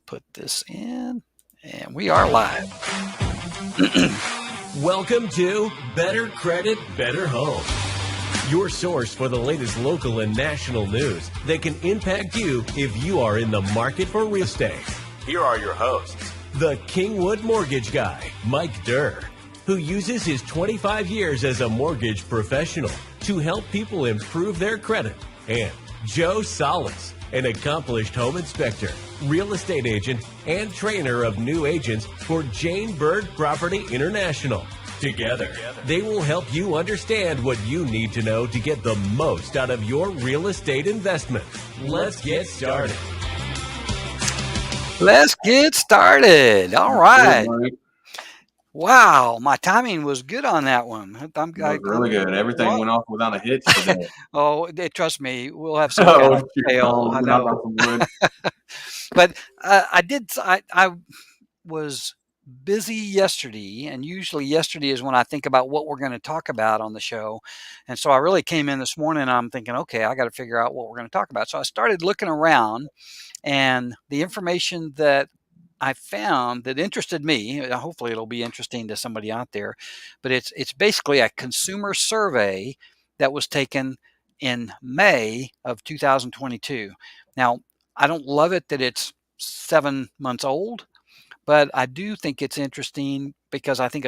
Put this in, and we are live. Welcome to Better Credit, Better Home, your source for the latest local and national news that can impact you if you are in the market for real estate. Here are your hosts, the Kingwood Mortgage Guy, Mike Durr, who uses his 25 years as a mortgage professional to help people improve their credit, and Joe Solis, an accomplished home inspector, real estate agent, and trainer of new agents for Jane Bird Property International. Together, they will help you understand what you need to know to get the most out of your real estate investment. Let's get started. Let's get started. All right. Wow, my timing was good on that one. Really good. Everything went off without a hitch today. Trust me, we'll have some kind of fail. I know. But I was busy yesterday, and usually yesterday is when I think about what we're going to talk about on the show. And so I really came in this morning and I'm thinking, okay, I got to figure out what we're going to talk about. So I started looking around, and the information that I found that interested me, hopefully it'll be interesting to somebody out there, but it's basically a consumer survey that was taken in May of 2022. Now, I don't love it that it's 7 months old, but I do think it's interesting because I think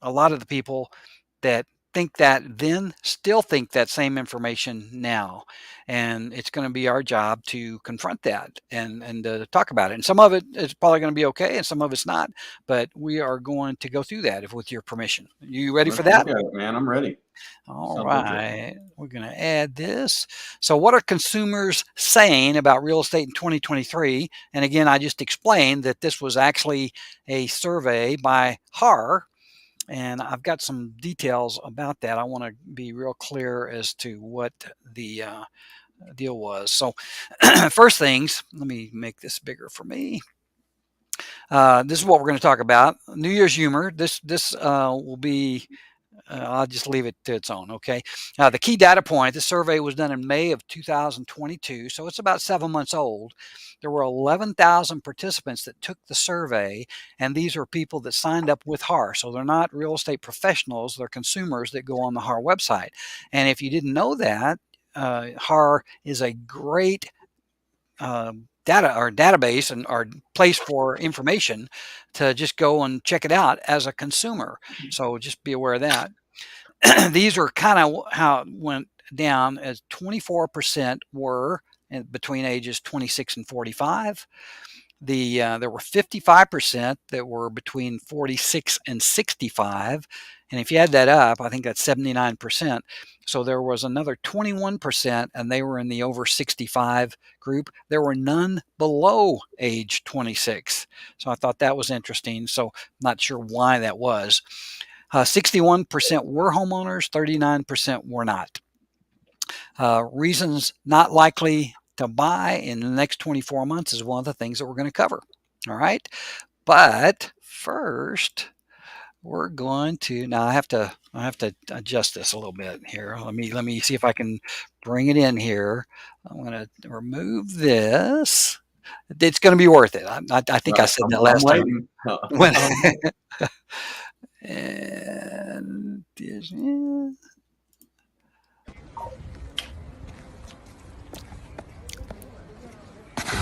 a lot of the people that think that then still think that same information now, and it's going to be our job to confront that and to talk about it. And some of it is probably going to be okay, and some of it's not. But we are going to go through that with your permission. You ready for that? Okay, man, I'm ready. All right, we're going to add this. So what are consumers saying about real estate in 2023? And again, I just explained that this was actually a survey by HAR, and I've got some details about that. I want to be real clear as to what the deal was. So first things, let me make this bigger for me. This is what we're going to talk about. New Year's humor. This will be, I'll just leave it to its own, okay? The key data point, the survey was done in May of 2022, so it's about 7 months old. There were 11,000 participants that took the survey, and these are people that signed up with HAR. So they're not real estate professionals, they're consumers that go on the HAR website. And if you didn't know that, HAR is a great database and our place for information to just go and check it out as a consumer. So just be aware of that. These are kind of how it went down, as 24% were between ages 26 and 45. There were 55% that were between 46 and 65. And if you add that up, I think that's 79%. So there was another 21%, and they were in the over 65 group. There were none below age 26. So I thought that was interesting. So not sure why that was. 61% were homeowners, 39% were not. Reasons not likely to buy in the next 24 months is one of the things that we're going to cover. All right. But first, we're going to, now I have to adjust this a little bit here. Let me see if I can bring it in here. I'm going to remove this. It's going to be worth it. I think I said that last time. And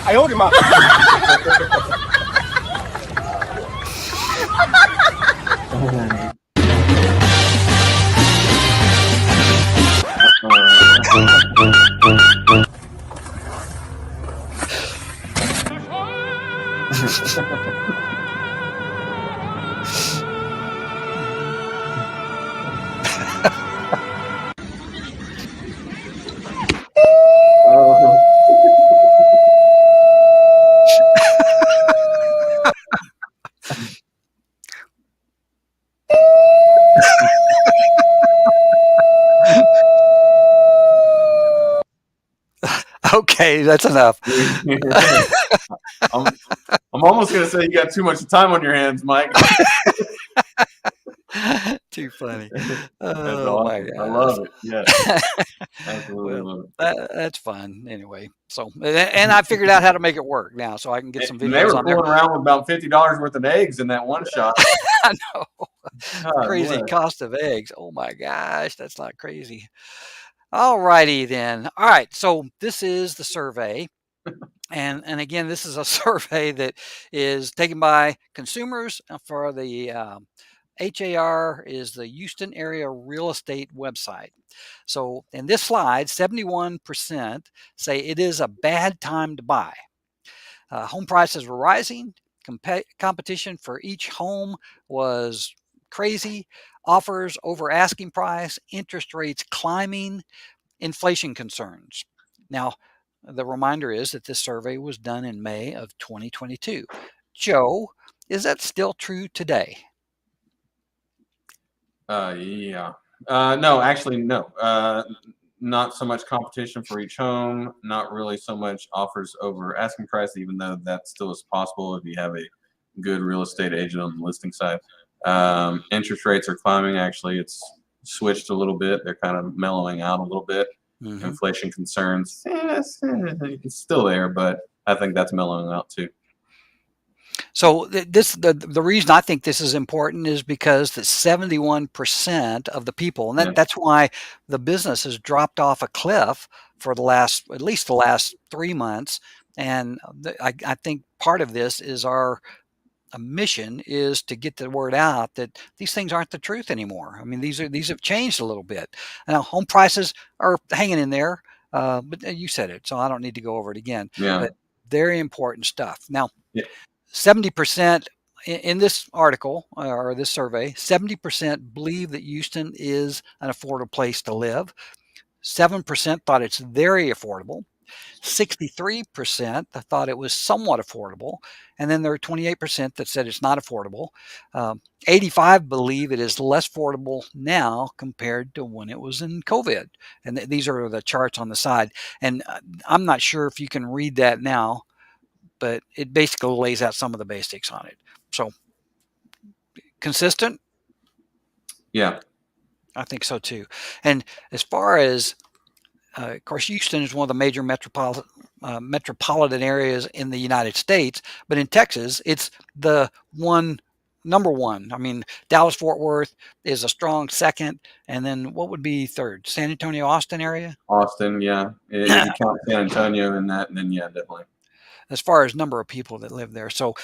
I owed him up. Okay, that's enough. I'm almost going to say you got too much time on your hands, Mike. Too funny. Oh, awesome. My God. I love it. Yeah. Absolutely Well, love it. that's fun anyway. So, and I figured out how to make it work now, so I can get some And they videos were on there. fooling around with about $50 worth of eggs in that one shot. I know. God Crazy bless. cost of eggs. Oh my gosh, that's not crazy. All righty then. All right, so this is the survey. And again, this is a survey that is taken by consumers for the HAR is the Houston Area Real Estate website. So in this slide, 71% say it is a bad time to buy. Home prices were rising. Competition for each home was crazy. Offers over asking price, interest rates climbing, inflation concerns. Now, the reminder is that this survey was done in May of 2022. Joe, is that still true today? Yeah. No, actually, no. Not so much competition for each home. Not really so much offers over asking price, even though that still is possible if you have a good real estate agent on the listing side. Interest rates are climbing. Actually, it's switched a little bit. They're kind of mellowing out a little bit. Mm-hmm. Inflation concerns, it's still there, but I think that's mellowing out too. So the reason I think this is important is because that 71% of the people, and that's why the business has dropped off a cliff for at least the last 3 months. And I think part of this is our mission is to get the word out that these things aren't the truth anymore. I mean, these have changed a little bit. Now, home prices are hanging in there, but you said it, so I don't need to go over it again. Yeah. But very important stuff. Now, 70% in this article or this survey, 70% believe that Houston is an affordable place to live. 7% thought it's very affordable. 63% thought it was somewhat affordable. And then there are 28% that said it's not affordable. 85 believe it is less affordable now compared to when it was in COVID. And these are the charts on the side. And I'm not sure if you can read that now, but it basically lays out some of the basics on it. So consistent? Yeah. I think so too. And as far as of course, Houston is one of the major metropolitan areas in the United States, but in Texas, it's the number one. I mean, Dallas-Fort Worth is a strong second, and then what would be third? San Antonio, Austin area? Austin, yeah. If you count San Antonio in that, then yeah, definitely. As far as number of people that live there. So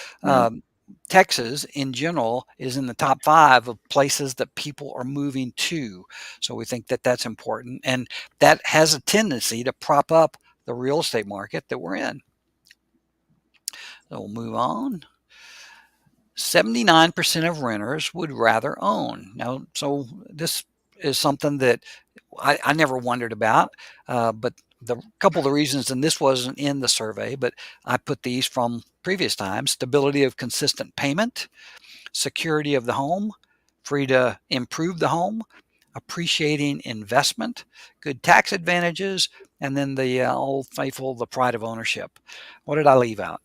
Texas in general is in the top 5 of places that people are moving to. So we think that that's important. And that has a tendency to prop up the real estate market that we're in. So we'll move on. 79% of renters would rather own. Now, so this is something that I never wondered about, but the couple of the reasons, and this wasn't in the survey, but I put these from previous times: stability of consistent payment, security of the home, free to improve the home, appreciating investment, good tax advantages, and then the old faithful, the pride of ownership. What did I leave out?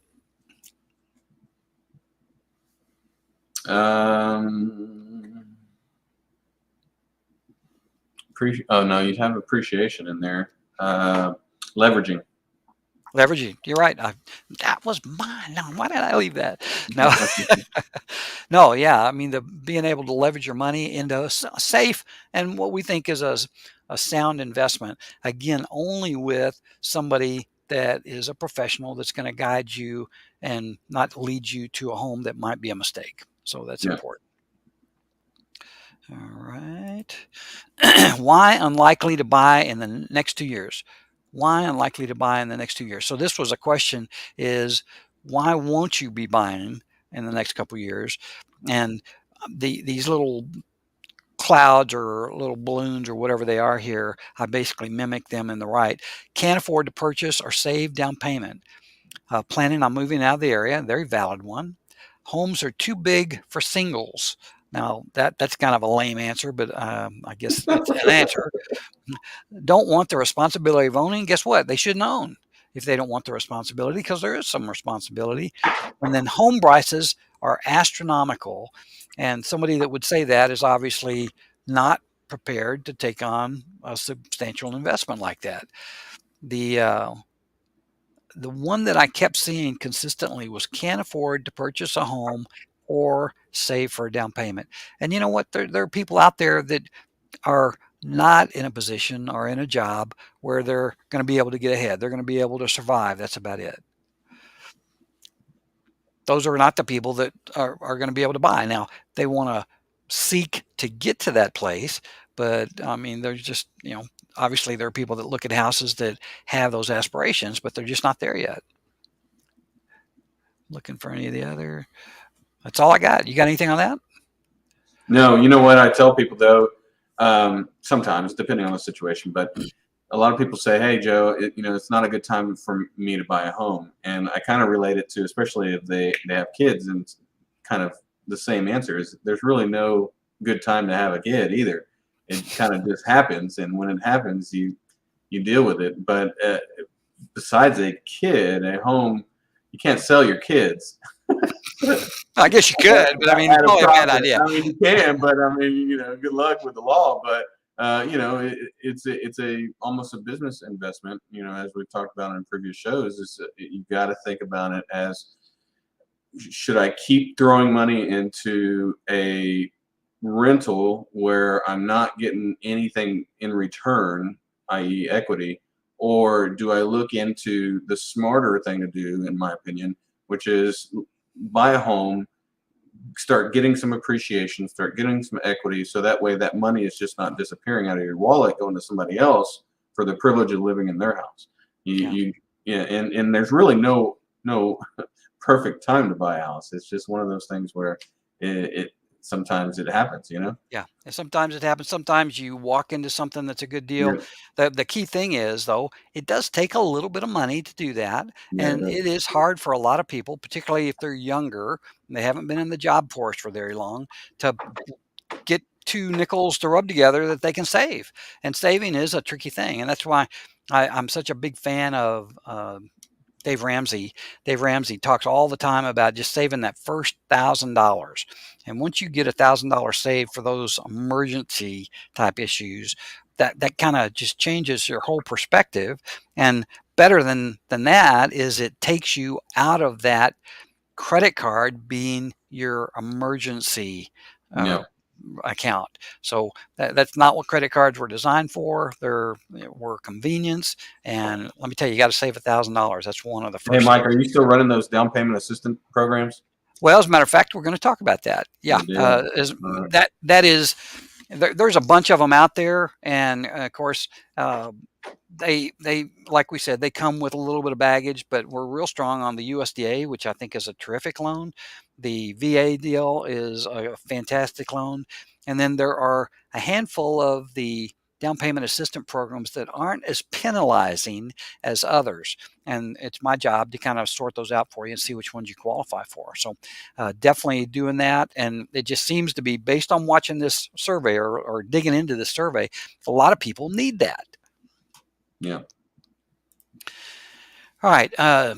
Oh no, you'd have appreciation in there. Leveraging. You're right. That was mine. Now, why did I leave that? No, no. Yeah, I mean, the being able to leverage your money into a safe and what we think is a sound investment. Again, only with somebody that is a professional that's going to guide you and not lead you to a home that might be a mistake. So that's important. All right. Why unlikely to buy in the next 2 years? Why unlikely to buy in the next 2 years? So this was a question: is why won't you be buying in the next couple of years? And these little clouds or little balloons or whatever they are here, I basically mimic them in the right. Can't afford to purchase or save down payment. Planning on moving out of the area, very valid one. Homes are too big for singles. Now that's kind of a lame answer, but I guess that's an answer. Don't want the responsibility of owning. Guess what? They shouldn't own if they don't want the responsibility, because there is some responsibility. And then home prices are astronomical. And somebody that would say that is obviously not prepared to take on a substantial investment like that. The one that I kept seeing consistently was can't afford to purchase a home or save for a down payment. And you know what? There are people out there that are not in a position or in a job where they're going to be able to get ahead. They're going to be able to survive. That's about it. Those are not the people that are going to be able to buy. Now, they want to seek to get to that place, but I mean, there's just, obviously there are people that look at houses that have those aspirations, but they're just not there yet. Looking for any of the other. That's all I got. You got anything on that? No, you know what I tell people though, sometimes depending on the situation, but a lot of people say, "Hey, Joe, it's not a good time for me to buy a home," and I kind of relate it to, especially if they have kids, and kind of the same answer is there's really no good time to have a kid either. It kind of just happens, and when it happens, you deal with it. But besides a kid, a home, you can't sell your kids. I guess you could, but I mean, it's probably a bad idea. I mean, you can, but I mean, good luck with the law. But it's almost a business investment. As we've talked about in previous shows, you've got to think about it as, should I keep throwing money into a rental where I'm not getting anything in return, i.e. equity, or do I look into the smarter thing to do, in my opinion, which is buy a home, start getting some appreciation, start getting some equity, so that way that money is just not disappearing out of your wallet going to somebody else for the privilege of living in their house. And there's really no perfect time to buy a house. It's just one of those things where it sometimes it happens, Yeah, and sometimes it happens. Sometimes you walk into something that's a good deal. The key thing is, though, it does take a little bit of money to do that, and it is hard for a lot of people, particularly if they're younger and they haven't been in the job force for very long, to get two nickels to rub together that they can save. And saving is a tricky thing, and that's why I'm such a big fan of Dave Ramsey. Dave Ramsey talks all the time about just saving that first $1,000. And once you get $1,000 saved for those emergency type issues, that kind of just changes your whole perspective. And better than that is it takes you out of that credit card being your emergency account. So that's not what credit cards were designed for. Were convenience. And let me tell you, you got to save $1,000. That's one of the first. Hey, Mike, are you still running those down payment assistance programs? Well, as a matter of fact, we're going to talk about that. Yeah, that is. There's a bunch of them out there, and of course, they like we said, they come with a little bit of baggage, but we're real strong on the USDA, which I think is a terrific loan. The VA deal is a fantastic loan, and then there are a handful of the down payment assistance programs that aren't as penalizing as others. And it's my job to kind of sort those out for you and see which ones you qualify for. So definitely doing that. And it just seems to be, based on watching this survey or digging into this survey, a lot of people need that. Yeah. All right.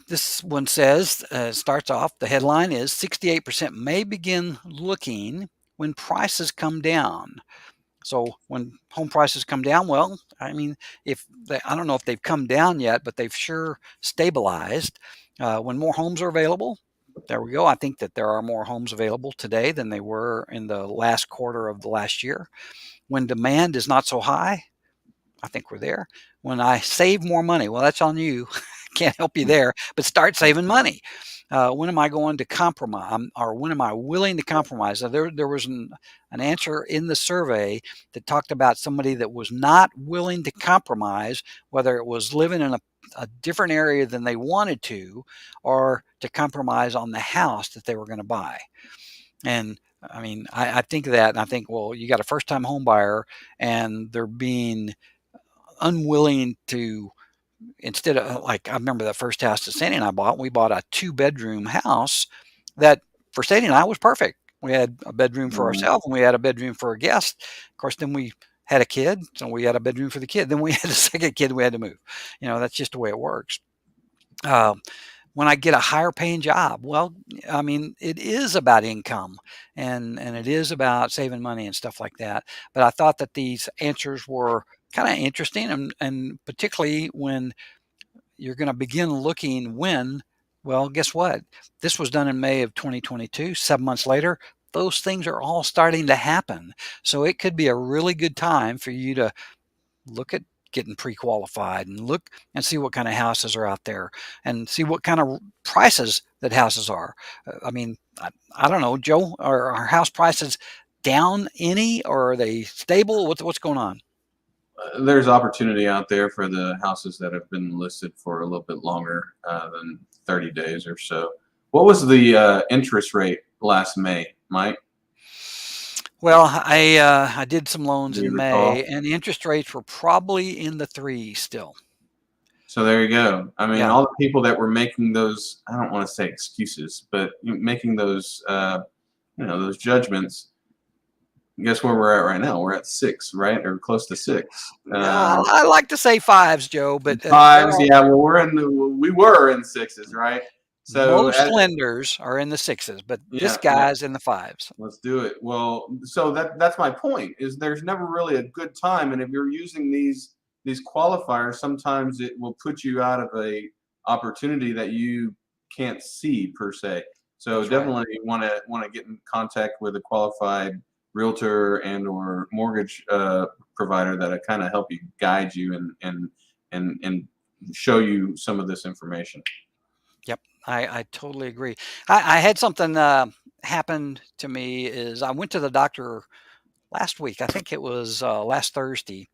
This one says, starts off, the headline is 68% may begin looking when prices come down. So when home prices come down, well, I mean, I don't know if they've come down yet, but they've sure stabilized. When more homes are available, there we go. I think that there are more homes available today than they were in the last quarter of the last year. When demand is not so high, I think we're there. When I save more money, well, that's on you. Can't help you there, but start saving money. When am I going to compromise, or when am I willing to compromise? Now, there was an answer in the survey that talked about somebody that was not willing to compromise, whether it was living in a different area than they wanted to, or to compromise on the house that they were going to buy. And I mean, I think of that, and I think, well, you got a first-time home buyer, and they're being unwilling to. Instead of, like, I remember that first house that Sandy and I bought, we bought a 2-bedroom house that for Sandy and I was perfect. We had a bedroom for ourselves and we had a bedroom for a guest. Of course, then we had a kid, so we had a bedroom for the kid. Then we had a second kid, we had to move. That's just the way it works. when I get a higher paying job? Well, I mean, it is about income and it is about saving money and stuff like that. But I thought that these answers were kind of interesting, and particularly when you're going to begin looking when, well, guess what? This was done in May of 2022. 7 months later, those things are all starting to happen. So it could be a really good time for you to look at getting pre-qualified and look and see what kind of houses are out there and see what kind of prices that houses are. I mean, I don't know, Joe, are house prices down any, or are they stable? What's going on? There's opportunity out there for the houses that have been listed for a little bit longer than 30 days or so. What was the interest rate last May, Mike? Well, I did some loans Do you in recall? May, and the interest rates were probably in the threes still. So there you go. I mean, Yeah. all the people that were making those, I don't want to say excuses, but making those, those judgments. Guess where we're at right now? We're at 6, right? Or close to 6. Yeah, I like to say fives, Joe, but Fives, yeah. Well, we were in 6s, right? So most lenders are in the sixes, but this yeah, guy's in the fives. let's do it. Well, so that's my point. Is there's never really a good time, and if you're using these qualifiers, sometimes it will put you out of a opportunity that you can't see per se. So That's right. definitely want to get in contact with a qualified realtor and or mortgage provider that kind of help you guide you and show you some of this information. Yep, I totally agree. I had something happen to me. Is I went to the doctor last week. I think it was last Thursday.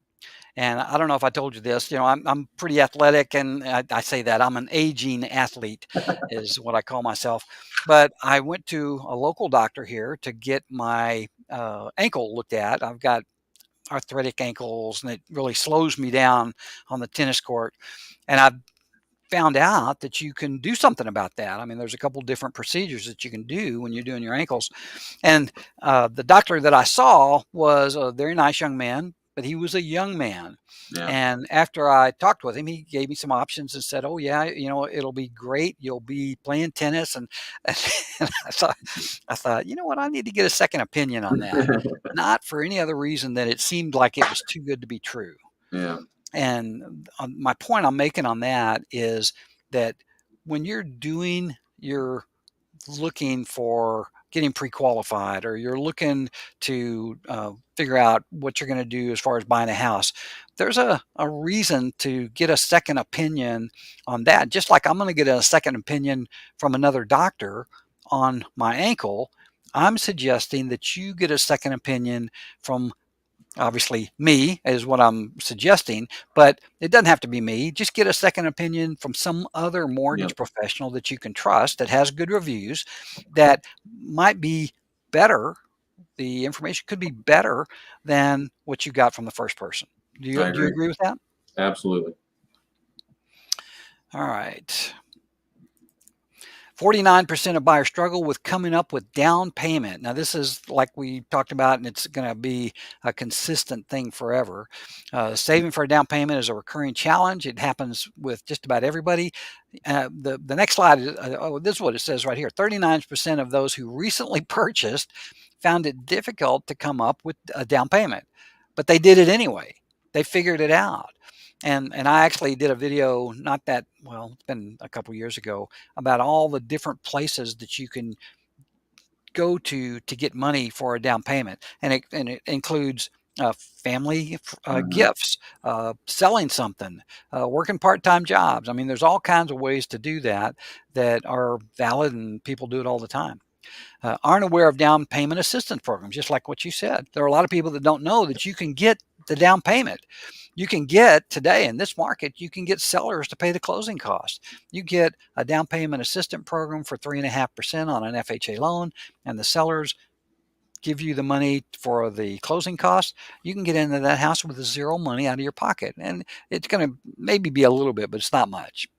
And I don't know if I told you this. I'm pretty athletic, and I say that I'm an aging athlete, is what I call myself. But I went to a local doctor here to get my ankle looked at. I've got arthritic ankles, and it really slows me down on the tennis court. And I've found out that you can do something about that. I mean, there's a couple different procedures that you can do when you're doing your ankles. And the doctor that I saw was a very nice young man, but he was a young man. Yeah. And after I talked with him, he gave me some options and said, "Oh yeah, it'll be great. You'll be playing tennis." And, and I thought, you know what? I need to get a second opinion on that. Not for any other reason than it seemed like it was too good to be true. Yeah. And my point I'm making on that is that when you're looking for getting pre-qualified, or you're looking to figure out what you're going to do as far as buying a house, there's a reason to get a second opinion on that. Just like I'm going to get a second opinion from another doctor on my ankle, I'm suggesting that you get a second opinion from, obviously, me is what I'm suggesting, but it doesn't have to be me. Just get a second opinion from some other mortgage professional that you can trust, that has good reviews, that might be better. The information could be better than what you got from the first person. Do you agree with that? Absolutely. All right. 49% of buyers struggle with coming up with down payment. Now, this is like we talked about, and it's going to be a consistent thing forever. Saving for a down payment is a recurring challenge. It happens with just about everybody. The next slide is, this is what it says right here. 39% of those who recently purchased found it difficult to come up with a down payment, but they did it anyway. They figured it out. And I actually did a video, not that, well, it's been a couple years ago, about all the different places that you can go to get money for a down payment. And it includes family gifts, selling something, working part-time jobs. I mean, there's all kinds of ways to do that are valid, and people do it all the time. Aren't aware of down payment assistance programs, just like what you said. There are a lot of people that don't know that you can get the down payment. You can get, today in this market, you can get sellers to pay the closing costs. You get a down payment assistance program for 3.5% on an FHA loan, and the sellers give you the money for the closing costs. You can get into that house with zero money out of your pocket. And it's going to maybe be a little bit, but it's not much.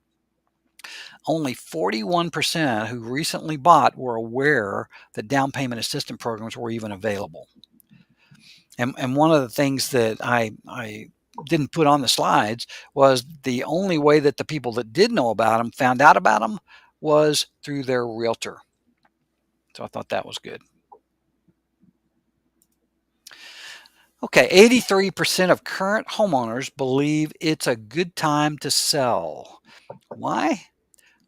Only 41% who recently bought were aware that down payment assistance programs were even available. And one of the things that I didn't put on the slides was the only way that the people that did know about them found out about them was through their realtor. So I thought that was good. Okay, 83% of current homeowners believe it's a good time to sell. Why?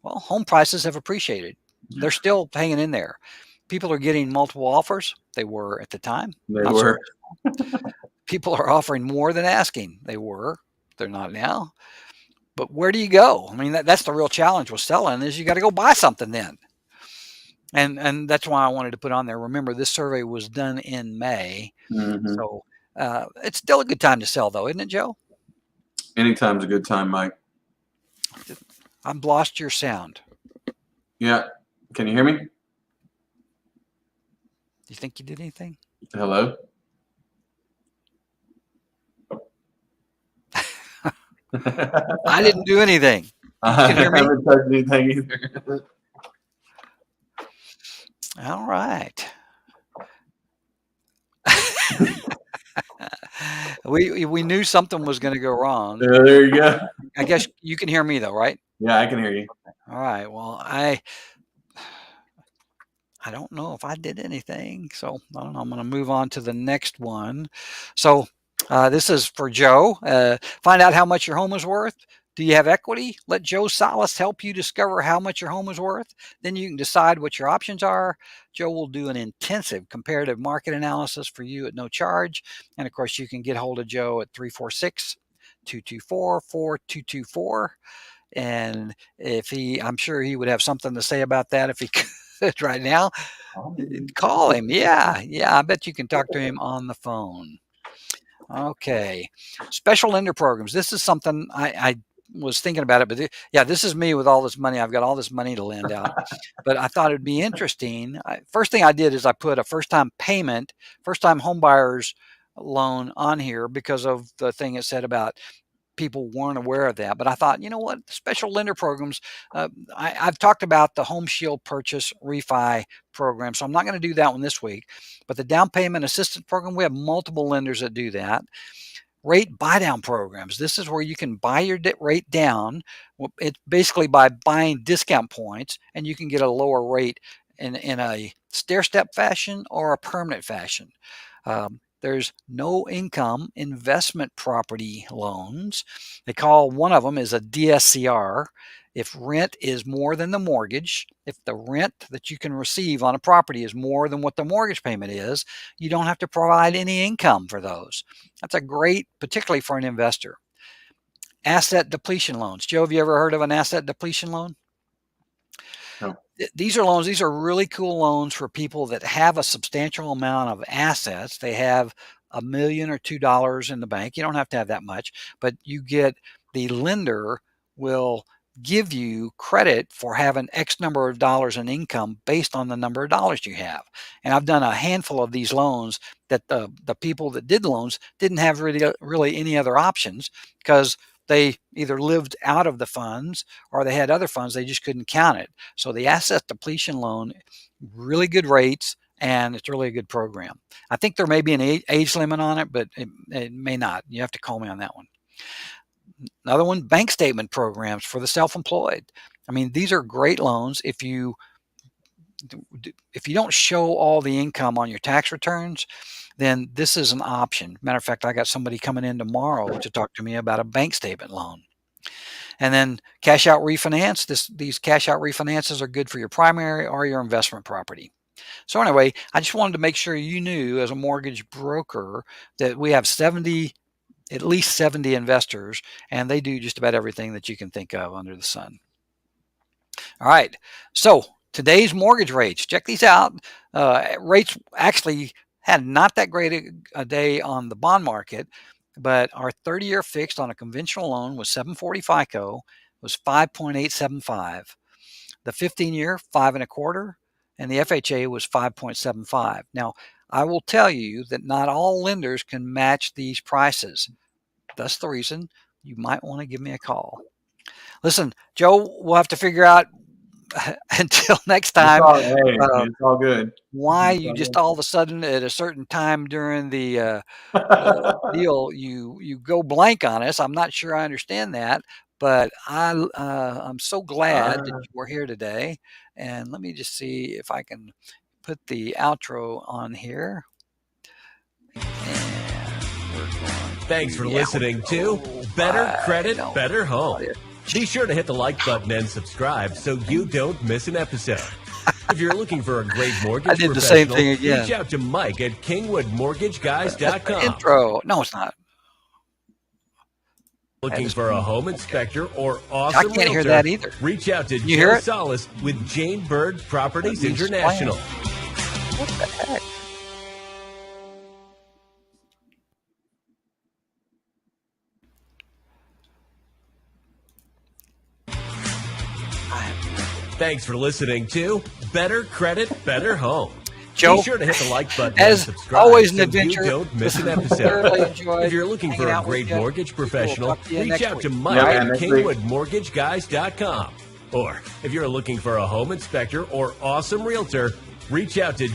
Well, home prices have appreciated. They're still hanging in there. People are getting multiple offers. They were at the time. They were. People are offering more than asking. They were. They're not now. But where do you go? I mean, that's the real challenge with selling is you got to go buy something then. And that's why I wanted to put on there. Remember, this survey was done in May. Mm-hmm. So it's still a good time to sell, though, isn't it, Joe? Anytime's a good time, Mike. I've lost your sound. Yeah. Can you hear me? Do you think you did anything? Hello? I didn't do anything. I haven't touched anything either. All right. We knew something was going to go wrong. There you go. I guess you can hear me though, right? Yeah, I can hear you. All right. Well, I don't know if I did anything, so I don't know. I'm going to move on to the next one. So this is for Joe. Find out how much your home is worth. Do you have equity? Let Joe Salas help you discover how much your home is worth. Then you can decide what your options are. Joe will do an intensive comparative market analysis for you at no charge. And of course, you can get hold of Joe at 346-224-4224. And I'm sure he would have something to say about that if he could right now. Call him. Yeah. I bet you can talk to him on the phone. Okay. Special lender programs. This is something I was thinking about it, but this is me with all this money. I've got all this money to lend out, but I thought it'd be interesting. First thing I did is I put a first-time home buyers loan on here because of the thing it said about people weren't aware of that. But I thought, you know what, special lender programs, I've talked about the Home Shield Purchase Refi program, so I'm not going to do that one this week. But the down payment assistance program, we have multiple lenders that do that. Rate buy down programs. This is where you can buy your rate down. It's basically by buying discount points, and you can get a lower rate in a stair-step fashion or a permanent fashion. There's no income investment property loans. They call one of them is a DSCR. If rent is more than the mortgage, if the rent that you can receive on a property is more than what the mortgage payment is, you don't have to provide any income for those. That's a great, particularly for an investor. Asset depletion loans. Joe, have you ever heard of an asset depletion loan? No. These are loans. These are really cool loans for people that have a substantial amount of assets. They have $1 million or $2 million in the bank. You don't have to have that much, but the lender will give you credit for having X number of dollars in income based on the number of dollars you have. And I've done a handful of these loans that the people that did loans didn't have really any other options because they either lived out of the funds or they had other funds. They just couldn't count it. So the asset depletion loan, really good rates, and it's really a good program. I think there may be an age limit on it, but it may not. You have to call me on that one. Another one, bank statement programs for the self-employed. I mean, these are great loans. If you don't show all the income on your tax returns, then this is an option. Matter of fact, I got somebody coming in tomorrow to talk to me about a bank statement loan. And then cash out refinance. These cash out refinances are good for your primary or your investment property. So anyway, I just wanted to make sure you knew as a mortgage broker that we have at least 70 investors, and they do just about everything that you can think of under the sun. All right. So today's mortgage rates, check these out. Rates actually had not that great a day on the bond market, but our 30-year fixed on a conventional loan with 740 FICO was 5.875. The 15-year, 5.25, and the FHA was 5.75. Now, I will tell you that not all lenders can match these prices. That's the reason you might want to give me a call. Listen, Joe, we'll have to figure out until next time. It's all good. Why you just all of a sudden at a certain time during the deal, you go blank on us. I'm not sure I understand that, But I'm so glad that you were here today. And let me just see if I can put the outro on here. Thanks for listening to Better Credit, Better Home. Be sure to hit the like button and subscribe so you don't miss an episode. If you're looking for a great mortgage I did the professional, same thing again. reach out to Mike at KingwoodMortgageGuys.com. Intro. No, it's not. Looking for a home inspector or awesome I can't hear realtor, that either. reach out to You hear Joe it? Solis with Jane Bird Properties Let me explain. International. What the heck? Thanks for listening to Better Credit, Better Home. Joe, Be sure to hit the like button as and subscribe always an so adventure. you don't miss an Thoroughly episode. enjoyed If you're looking for hanging a out with great you. mortgage professional, We'll talk to you reach next out to week. Mike Yeah, at next week. KingwoodMortgageGuys.com. Or if you're looking for a home inspector or awesome realtor, reach out to